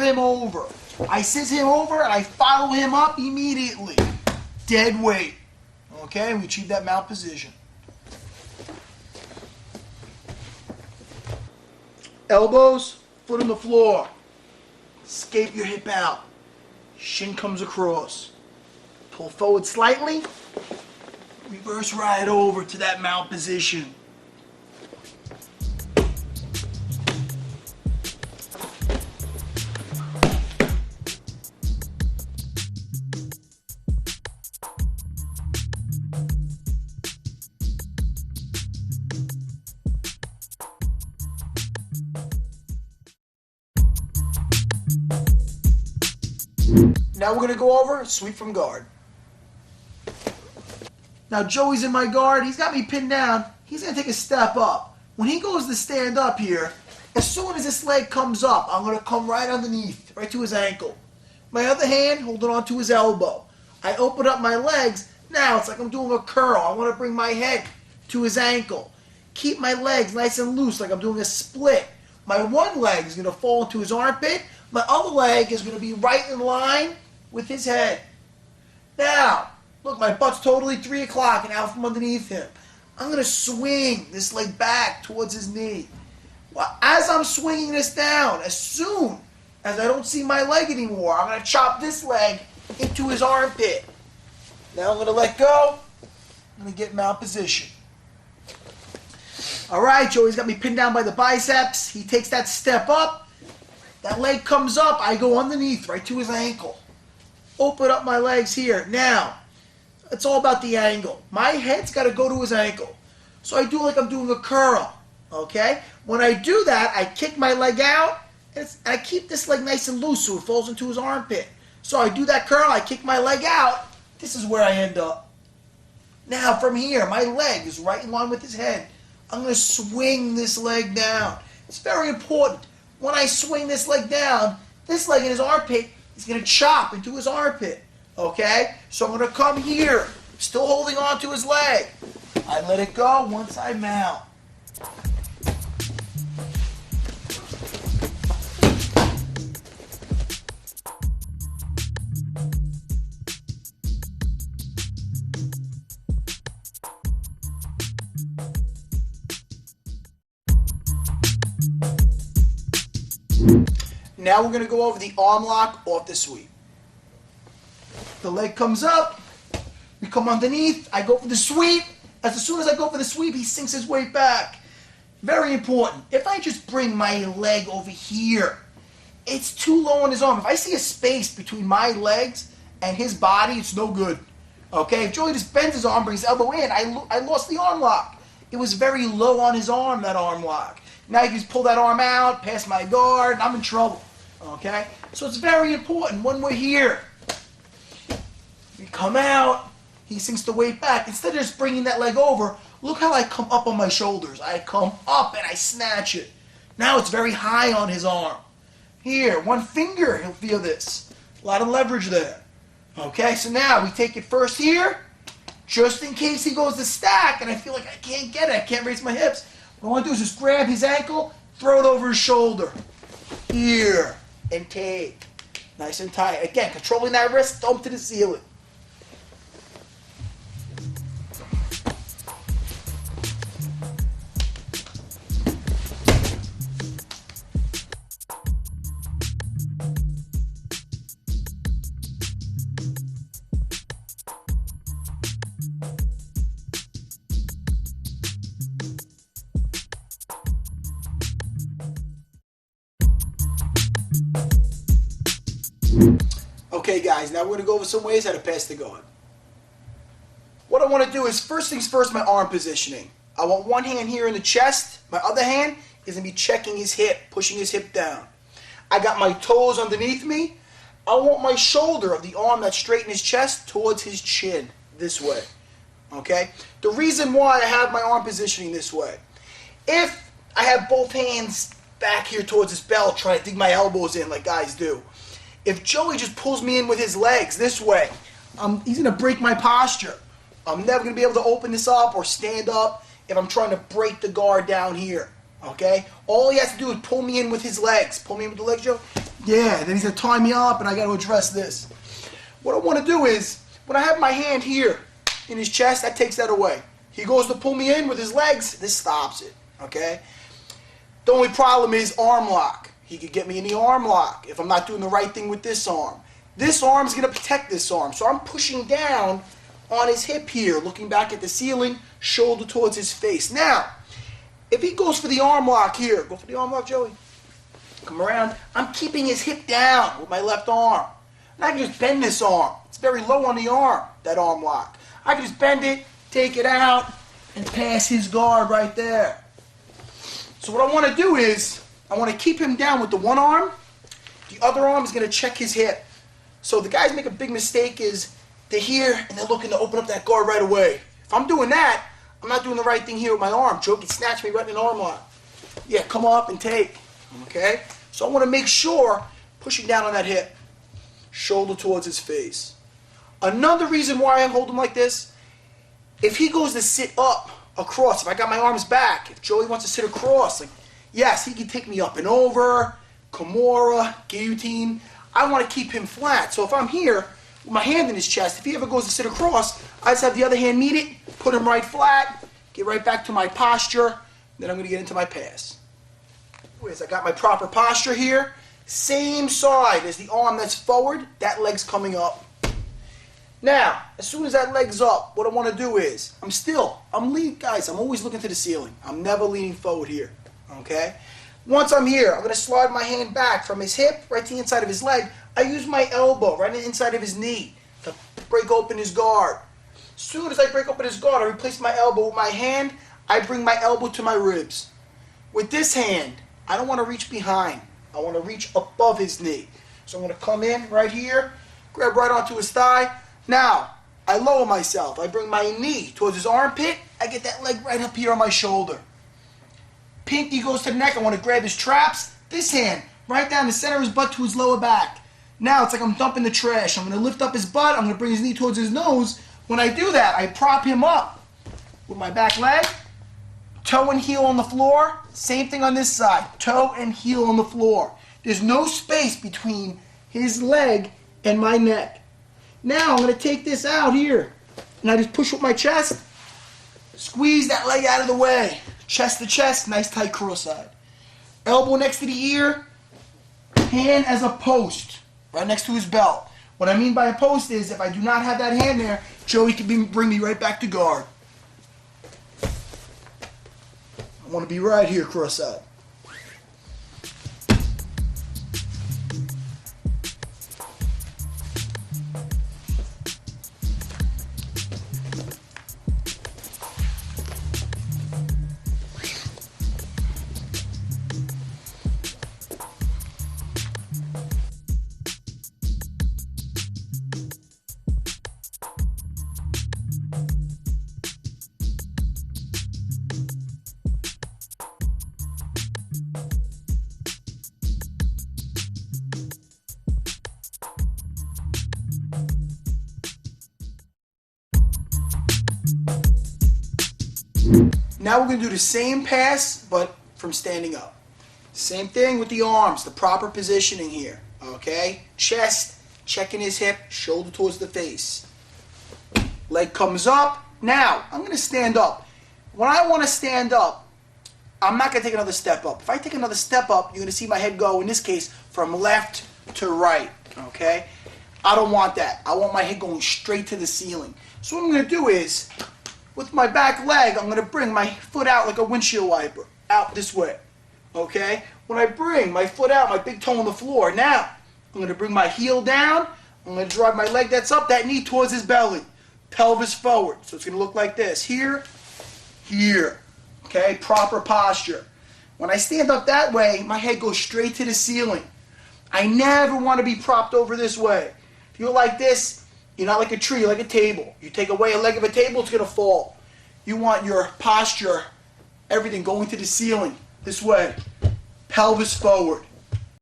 him over. I scissor him over and I follow him up immediately. Dead weight. Okay, we achieve that mount position. Elbows, foot on the floor. Escape your hip out. Shin comes across. Pull forward slightly. Reverse right over to that mount position. Now we're going to go over sweep from guard. Now Joey's in my guard. He's got me pinned down. He's going to take a step up. When he goes to stand up here, as soon as this leg comes up, I'm going to come right underneath, right to his ankle. My other hand holding on to his elbow. I open up my legs. Now it's like I'm doing a curl. I want to bring my head to his ankle. Keep my legs nice and loose like I'm doing a split. My one leg is going to fall into his armpit. My other leg is going to be right in line with his head. Now, look, my butt's totally 3 o'clock and out from underneath him. I'm going to swing this leg back towards his knee. Well, as I'm swinging this down, as soon as I don't see my leg anymore, I'm going to chop this leg into his armpit. Now I'm going to let go. I'm going to get mount position. All right, Joey's got me pinned down by the biceps. He takes that step up. That leg comes up. I go underneath right to his ankle. Open up my legs here. Now, it's all about the angle. My head's got to go to his ankle. So I do like I'm doing a curl. Okay? When I do that, I kick my leg out. And I keep this leg nice and loose so it falls into his armpit. So I do that curl. I kick my leg out. This is where I end up. Now, from here, my leg is right in line with his head. I'm going to swing this leg down. It's very important. When I swing this leg down, this leg in his armpit is going to chop into his armpit. Okay? So I'm going to come here, still holding on to his leg. I let it go once I mount. Now we're going to go over the arm lock off the sweep. The leg comes up. We come underneath. I go for the sweep. As soon as I go for the sweep, he sinks his weight back. Very important. If I just bring my leg over here, it's too low on his arm. If I see a space between my legs and his body, it's no good. Okay? If Joey just bends his arm, brings his elbow in, I lost the arm lock. It was very low on his arm, that arm lock. Now you can just pull that arm out, past my guard, and I'm in trouble. Okay? So it's very important when we're here. We come out, he sinks the weight back. Instead of just bringing that leg over, look how I come up on my shoulders. I come up and I snatch it. Now it's very high on his arm. Here, one finger, he'll feel this. A lot of leverage there. Okay, so now we take it first here, just in case he goes to stack and I feel like I can't get it, I can't raise my hips. What I want to do is just grab his ankle, throw it over his shoulder. Here, and take. Nice and tight. Again, controlling that wrist, thumb to the ceiling. Okay guys, now we're going to go over some ways how to pass the guard. What I want to do is, first things first, my arm positioning. I want one hand here in the chest. My other hand is going to be checking his hip, pushing his hip down. I got my toes underneath me. I want my shoulder of the arm that's straight in his chest towards his chin, this way. Okay? The reason why I have my arm positioning this way, if I have both hands back here towards his belt trying to dig my elbows in like guys do, if Joey just pulls me in with his legs this way, he's going to break my posture. I'm never going to be able to open this up or stand up if I'm trying to break the guard down here. Okay? All he has to do is pull me in with his legs. Pull me in with the legs, Joe. Yeah, then he's gonna tie me up and I gotta address this. What I wanna do is, when I have my hand here in his chest, that takes that away. He goes to pull me in with his legs, this stops it, okay? The only problem is arm lock. He could get me in the arm lock if I'm not doing the right thing with this arm. This arm is gonna protect this arm, so I'm pushing down on his hip here, looking back at the ceiling, shoulder towards his face. Now, if he goes for the arm lock here, go for the arm lock, Joey. Come around. I'm keeping his hip down with my left arm. And I can just bend this arm. It's very low on the arm, that arm lock. I can just bend it, take it out, and pass his guard right there. So what I want to do is, I want to keep him down with the one arm. The other arm is going to check his hip. So the guys make a big mistake is, they're here and they're looking to open up that guard right away. If I'm doing that, I'm not doing the right thing here with my arm. Joe can snatch me right in an arm lock. Yeah, come up and take. Okay? So I want to make sure, pushing down on that hip, shoulder towards his face. Another reason why I hold him like this, if he goes to sit up across, if I got my arms back, if Joey wants to sit across, like, yes, he can take me up and over, Kimura, guillotine. I want to keep him flat. So if I'm here with my hand in his chest, if he ever goes to sit across, I just have the other hand meet it, put him right flat, get right back to my posture, then I'm going to get into my pass. I got my proper posture here. Same side as the arm that's forward, that leg's coming up. Now, as soon as that leg's up, what I want to do is, I'm leaning, guys, I'm always looking to the ceiling. I'm never leaning forward here, okay? Once I'm here, I'm going to slide my hand back from his hip, right to the inside of his leg. I use my elbow right on the inside of his knee to break open his guard. As soon as I break open his guard, I replace my elbow with my hand. I bring my elbow to my ribs. With this hand, I don't want to reach behind. I want to reach above his knee. So I'm going to come in right here, grab right onto his thigh. Now, I lower myself. I bring my knee towards his armpit. I get that leg right up here on my shoulder. Pinky goes to the neck. I want to grab his traps. This hand, right down the center of his butt to his lower back. Now it's like I'm dumping the trash. I'm going to lift up his butt. I'm going to bring his knee towards his nose. When I do that, I prop him up with my back leg. Toe and heel on the floor. Same thing on this side. Toe and heel on the floor. There's no space between his leg and my neck. Now I'm going to take this out here. And I just push with my chest. Squeeze that leg out of the way. Chest to chest. Nice tight cross-side. Elbow next to the ear. Hand as a post. Right next to his belt. What I mean by a post is if I do not have that hand there, Joey can bring me right back to guard. I want to be right here cross-side. Now we're going to do the same pass, but from standing up. Same thing with the arms, the proper positioning here, okay? Chest, checking his hip, shoulder towards the face. Leg comes up. Now, I'm going to stand up. When I want to stand up, I'm not going to take another step up. If I take another step up, you're going to see my head go, in this case, from left to right, okay? I don't want that. I want my head going straight to the ceiling. So what I'm going to do is, with my back leg, I'm going to bring my foot out like a windshield wiper, out this way, okay? When I bring my foot out, my big toe on the floor, now I'm going to bring my heel down, I'm going to drive my leg that's up, that knee towards his belly, pelvis forward. So it's going to look like this, here, here, okay? Proper posture. When I stand up that way, my head goes straight to the ceiling. I never want to be propped over this way. If you're like this, you're not like a tree, you're like a table. You take away a leg of a table, it's going to fall. You want your posture, everything going to the ceiling, this way. Pelvis forward.